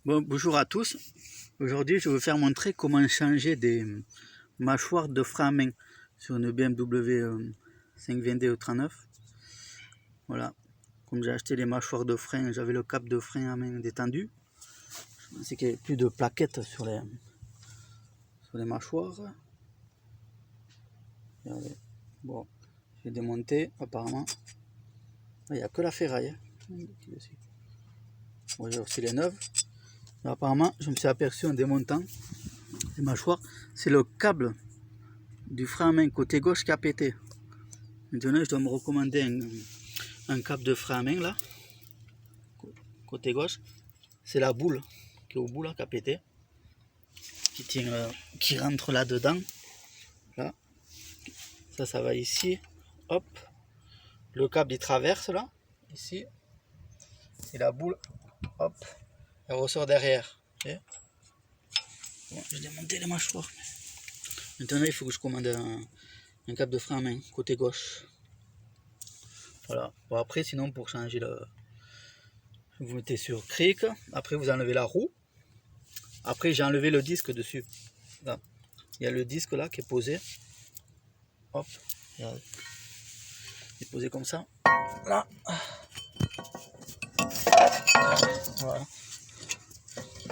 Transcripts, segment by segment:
Bon, bonjour à tous. Aujourd'hui, je vais vous faire montrer comment changer des mâchoires de frein à main sur une BMW 520D E39. Voilà. Comme j'ai acheté les mâchoires de frein, j'avais le cap de frein à main détendu. Je pensais qu'il n'y avait plus de plaquettes sur les mâchoires. Regardez. Bon, j'ai démonté apparemment. Il n'y a que la ferraille. Bon, j'ai aussi les neuves. Et apparemment, je me suis aperçu en démontant les mâchoires, c'est le câble du frein à main côté gauche qui a pété. Maintenant, je dois me recommander un câble de frein à main là, côté gauche. C'est la boule qui est au bout là, qui a pété, qui tient, qui rentre là dedans. Là, ça va ici. Hop, le câble il traverse là, ici. Et la boule, hop, elle ressort derrière. Okay. Bon, j'ai démonté les mâchoires. Maintenant, il faut que je commande un câble de frein à main côté gauche. Voilà. Bon, après, sinon, pour changer le. Vous mettez sur cric. Après, vous enlevez la roue. Après, j'ai enlevé le disque dessus. Là. Il y a le disque là qui est posé. Hop. Regardez. Il est posé comme ça. Là. Voilà.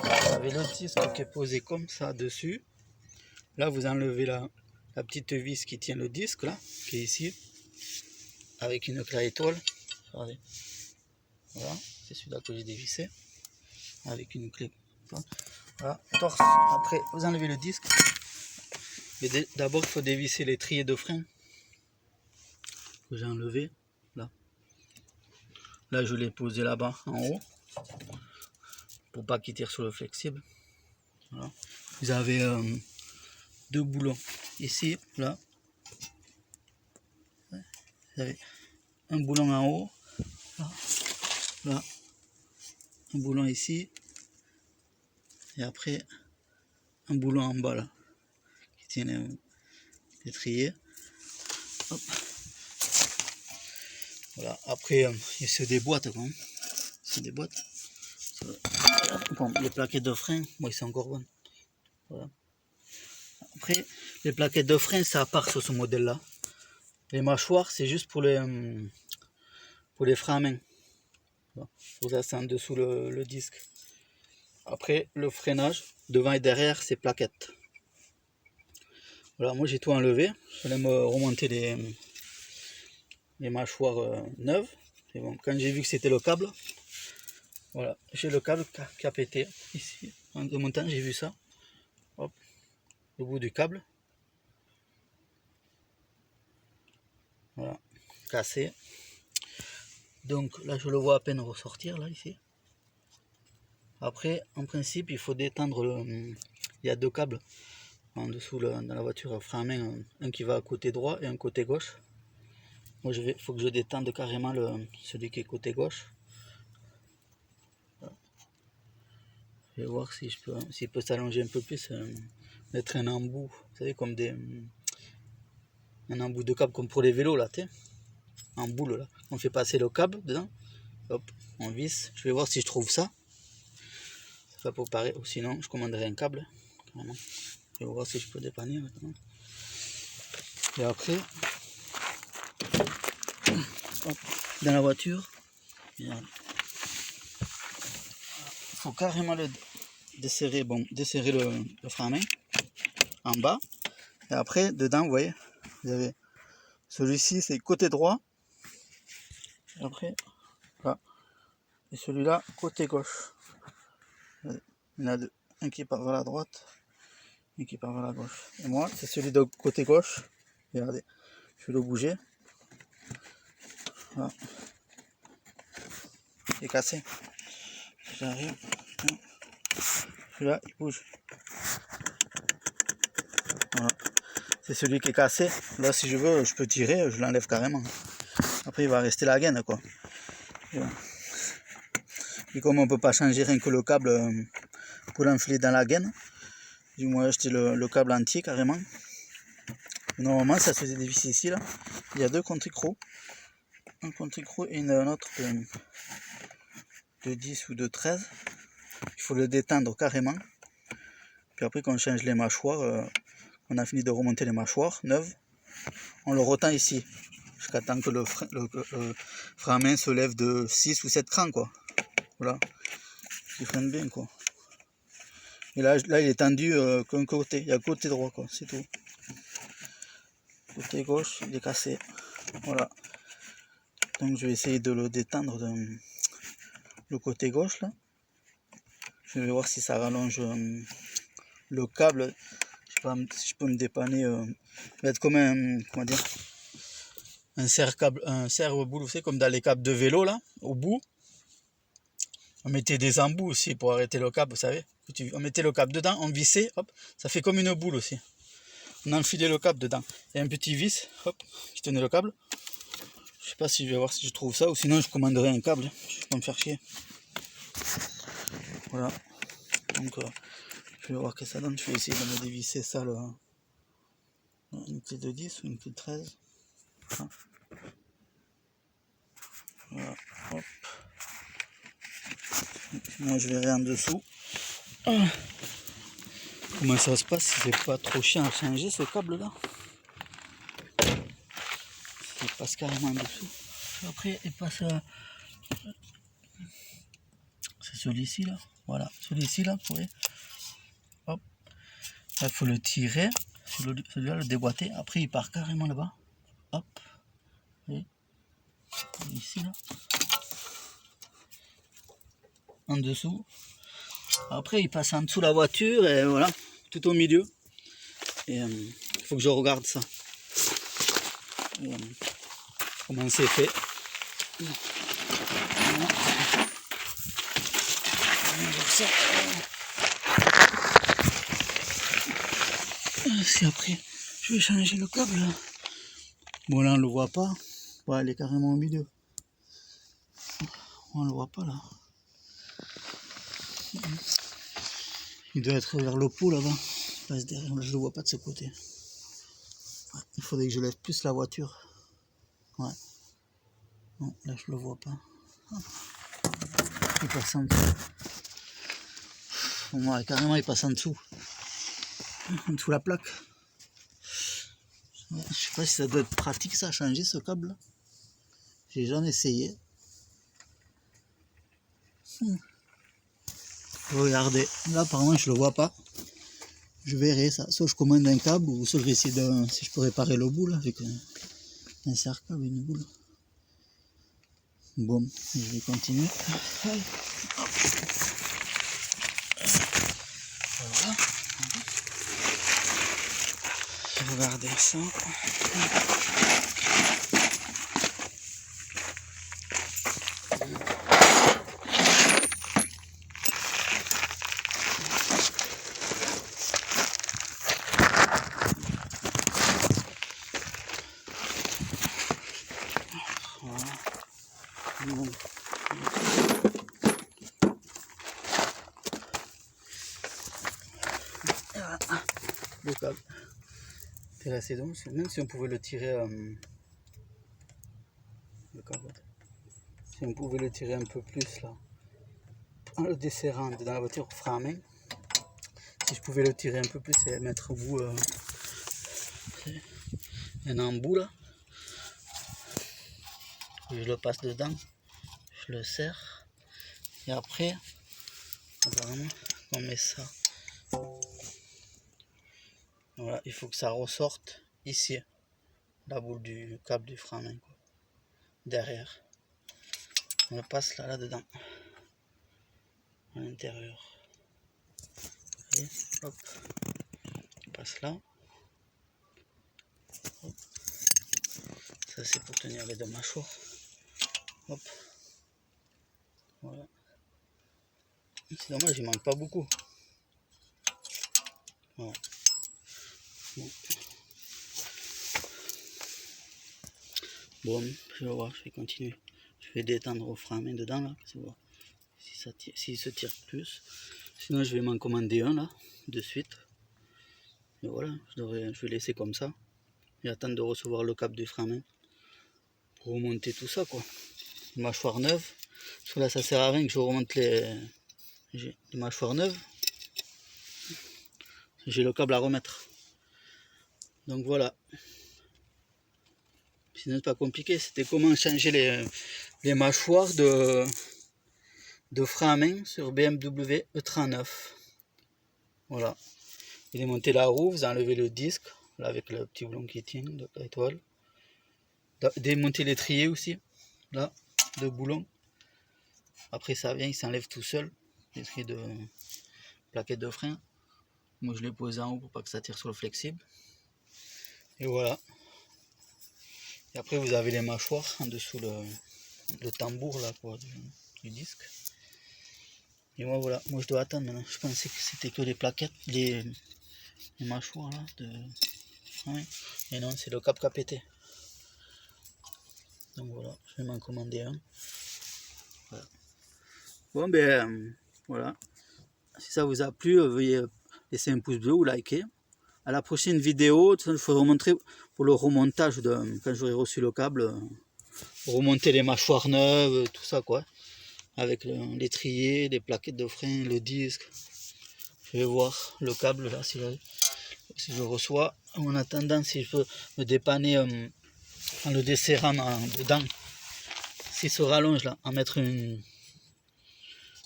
Vous avez le disque qui est posé comme ça dessus. Là, vous enlevez la petite vis qui tient le disque là, qui est ici. Avec une clé à étoile. Regardez. Voilà. C'est celui-là que j'ai dévissé. Avec une clé. Voilà. Torse. Après, vous enlevez le disque. Mais d'abord, il faut dévisser les triers de frein que j'ai enlevé. Là. Là, je l'ai posé là-bas, en haut. Pour pas qu'il tire sur le flexible. Voilà. Vous avez deux boulons. Ici, là. Vous avez un boulon en haut. Là. Là. Un boulon ici. Et après, un boulon en bas, là. Qui tient les triers. Hop. Voilà. Après, il se déboîte, quoi. Il se déboîte. Bon, les plaquettes de frein, moi, ils sont encore bonnes. Voilà. Après, les plaquettes de frein, ça part sur ce modèle-là. Les mâchoires, c'est juste pour les freins à main. Pour ça, c'est en dessous le disque. Après, le freinage, devant et derrière, c'est plaquettes. Voilà, moi j'ai tout enlevé. Je vais me remonter les mâchoires neuves. Et bon, quand j'ai vu que c'était le câble, voilà, j'ai le câble qui a pété ici. En démontant, j'ai vu ça. Hop, le bout du câble. Voilà, cassé. Donc là, je le vois à peine ressortir, là, ici. Après, en principe, il faut détendre il y a deux câbles en dessous dans la voiture frein à main, un qui va à côté droit et un côté gauche. Moi, il faut que je détende carrément celui qui est côté gauche. Voilà. Je vais voir si s'il peut s'allonger un peu plus, mettre un embout, vous savez, comme un embout de câble comme pour les vélos là, tu sais, en boule là. On fait passer le câble dedans, hop, on visse. Je vais voir si je trouve ça. Ça va pas pareil, ou sinon je commanderai un câble, carrément. Je vais voir si je peux dépanner maintenant. Et après, hop, dans la voiture, il faut carrément le desserrer, bon, desserrer le frein à main en bas. Et après, dedans, vous voyez, vous avez celui-ci, c'est côté droit. Et après, là. Et celui-là, côté gauche. Il y en a deux. Un qui part vers la droite, un qui part vers la gauche. Et moi, c'est celui de côté gauche. Regardez, je vais le bouger. Voilà. Il est cassé. J'arrive. Celui-là, il bouge. Voilà. C'est celui qui est cassé. Là, si je veux, je peux tirer, je l'enlève carrément. Après, il va rester la gaine, quoi. Et comme on ne peut pas changer rien que le câble pour l'enfiler dans la gaine, du moins acheter le câble entier carrément. Normalement, ça se faisait dévisser ici, là. Il y a deux contre-écrous. Un contre-écrou et un autre de 10 ou de 13. faut le détendre carrément. Puis après, quand on change les mâchoires, on a fini de remonter les mâchoires neuves, on le retend ici, jusqu'à temps que le frein à main se lève de 6 ou 7 crans, quoi. Voilà, il freine bien, quoi. Et là il est tendu qu'un côté, il y a le côté droit, quoi, c'est tout. Côté gauche, il est cassé. Voilà. Donc je vais essayer de le détendre le côté gauche, là. Je vais voir si ça rallonge le câble. Je sais pas si je peux me dépanner. Mettre comme un, comment dire, un serre-boule, vous savez, comme dans les câbles de vélo, là, au bout. On mettait des embouts aussi pour arrêter le câble, vous savez. On mettait le câble dedans, on vissait, hop, ça fait comme une boule aussi. On enfilait le câble dedans. Il y a un petit vis, hop, qui tenait le câble. Je sais pas si je vais voir si je trouve ça, ou sinon je commanderai un câble. Je vais pas me faire chier. Voilà. Donc je vais voir que ça donne. Je vais essayer de me dévisser ça, une clé de 10 ou une clé de 13. Voilà, hop. Moi je verrai en dessous. Comment ça se passe si c'est pas trop chiant à changer ce câble là. Il passe carrément dessous. Après il passe c'est celui-ci là. Voilà, celui-ci là, vous voyez. Hop. Là il faut le tirer. Celui-là le déboîter. Après il part carrément là-bas. Hop. Et ici là. En dessous. Après il passe en dessous la voiture et voilà, tout au milieu. Et il faut que je regarde ça. Et, comment c'est fait. Voilà. Ça. Si après je vais changer le câble. Bon là on le voit pas. Ouais, il est carrément au milieu. On le voit pas là. Il doit être vers le pot là-bas. Je le vois pas de ce côté. Ouais, il faudrait que je lève plus la voiture. Ouais. Non, là je le vois pas. Il passe en dessous. Ouais, carrément il passe en dessous. En dessous la plaque. Ouais, je sais pas si ça doit être pratique ça, changer ce câble. J'ai jamais essayé. Regardez, là apparemment je le vois pas. Je verrai ça. Soit je commande un câble ou soit je vais essayer si je peux réparer le bout là avec un serre-câble, une boule. Bon, je vais continuer. Voilà. Regardez ça. Voilà. Bon. Le câble. C'est là, c'est donc, même si on pouvait le tirer, le câble. Si on pouvait le tirer un peu plus là, en le desserrant dans la voiture au frein à main. Si je pouvais le tirer un peu plus et mettre au bout un embout là, je le passe dedans, je le serre et après apparemment on met ça. Voilà, il faut que ça ressorte ici, la boule du câble du frein à main, quoi. Derrière. On le passe là dedans, à l'intérieur. Hop, on passe là. Hop. Ça c'est pour tenir les deux mâchoires. Hop. Voilà. C'est dommage, il manque pas beaucoup. Voilà. Bon, je vais voir, je vais continuer. Je vais détendre au frein à main dedans là, pour voir si ça tire, s'il se tire plus. Sinon je vais m'en commander un là, de suite. Et voilà, je vais laisser comme ça. Et attendre de recevoir le câble du frein à main. Pour remonter tout ça quoi. Mâchoire neuve. Parce que là ça sert à rien que je remonte les j'ai des mâchoires neuves. J'ai le câble à remettre. Donc voilà. Sinon c'est pas compliqué, c'était comment changer les mâchoires de frein à main sur BMW E39. Voilà. Vous démontez la roue, vous enlevez le disque, là avec le petit boulon qui tient de l'étoile. Démontez l'étrier aussi, là, de boulon. Après ça vient, il s'enlève tout seul, l'étrier de plaquette de frein. Moi je l'ai posé en haut pour pas que ça tire sur le flexible. Et voilà. Et après vous avez les mâchoires en dessous le tambour là quoi, du disque. Et moi voilà, moi je dois attendre maintenant. Je pensais que c'était que les plaquettes, les mâchoires là de. Ouais. Et non, c'est le cap qui a pété. Donc voilà, je vais m'en commander un. Voilà. Bon ben voilà. Si ça vous a plu, veuillez laisser un pouce bleu ou liker. À la prochaine vidéo, il faudra montrer pour le remontage quand j'aurai reçu le câble, remonter les mâchoires neuves, tout ça quoi. Avec l'étrier, les plaquettes de frein, le disque. Je vais voir le câble là si je le reçois. En attendant, si je peux me dépanner en le desserrant dedans, s'il se rallonge là, en mettre une.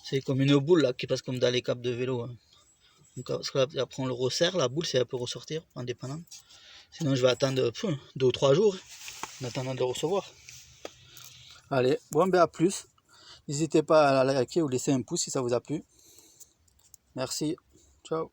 C'est comme une boule là qui passe comme dans les câbles de vélo. Hein. Donc, parce que là, après on le resserre, la boule, si elle peut ressortir en dépannant. Sinon je vais attendre 2 ou 3 jours en attendant de le recevoir. Allez, bon ben à plus. N'hésitez pas à liker ou laisser un pouce si ça vous a plu. Merci. Ciao.